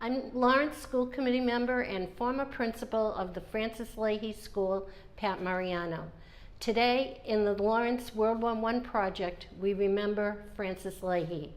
I'm Lawrence School Committee member and former principal of the Francis Leahy School, Pat Mariano. Today, in the Lawrence WW1P project, we remember Francis Leahy.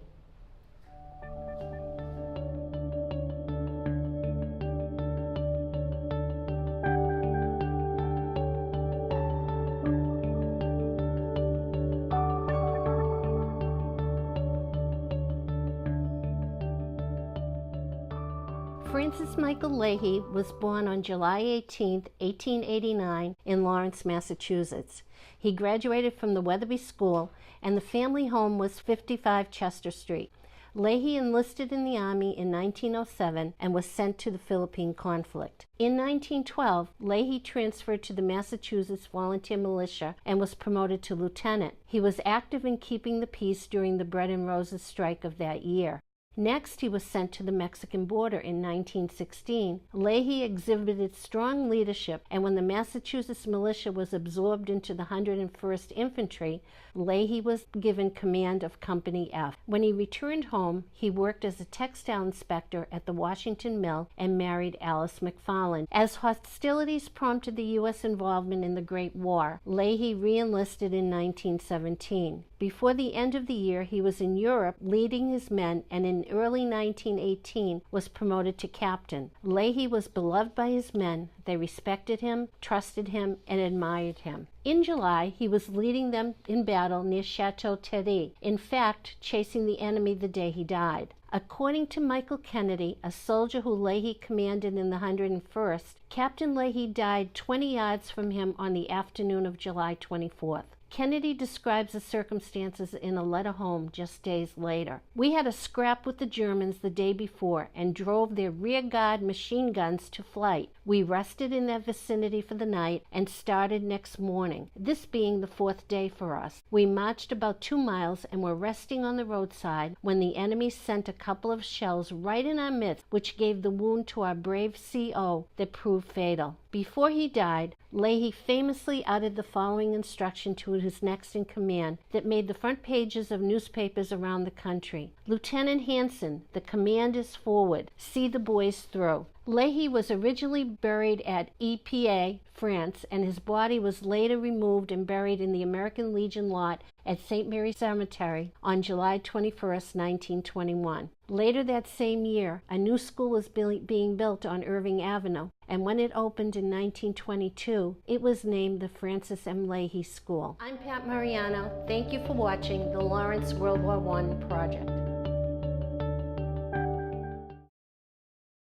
Francis Michael Leahy was born on July 18, 1889 in Lawrence, Massachusetts. He graduated from the WW School, and the family home was 55 Chester Street. Leahy enlisted in the Army in 1907 and was sent to the Philippine conflict. In 1912, Leahy transferred to the Massachusetts Volunteer Militia and was promoted to lieutenant. He was active in keeping the peace during the Bread and Roses strike of that year. Next, he was sent to the Mexican border in 1916. Leahy exhibited strong leadership, and when the Massachusetts militia was absorbed into the 101st Infantry, Leahy was given command of Company F. When he returned home, he worked as a textile inspector at the Washington Mill and married Alice McFarland. As hostilities prompted the U.S. involvement in the Great War, Leahy re-enlisted in 1917. Before the end of the year, he was in Europe leading his men, and in early 1918 was promoted to captain. Leahy was beloved by his men. They respected him, trusted him, and admired him. In July, he was leading them in battle near Chateau Thierry, in fact, chasing the enemy the day he died. According to Michael Kennedy, a soldier who Leahy commanded in the 101st, Captain Leahy died 20 yards from him on the afternoon of July 24th. Kennedy describes the circumstances in a letter home just days later. "We had a scrap with the Germans the day before and drove their rear guard machine guns to flight. We rested in that vicinity for the night and started next morning, this being the fourth day for us. We marched about 2 miles and were resting on the roadside when the enemy sent a couple of shells right in our midst, which gave the wound to our brave CO that proved fatal." Before he died, Leahy famously uttered the following instruction to his next in command that made the front pages of newspapers around the country: "Lieutenant Hanson, the command is forward. See the boys through." Leahy was originally buried at Epieds, France, and his body was later removed and buried in the American Legion lot at St. Mary's Cemetery on July 21, 1921. Later that same year, a new school was being built on Irving Avenue, and when it opened in 1922, it was named the Francis M. Leahy School. I'm Pat Mariano. Thank you for watching the Lawrence WW1P project.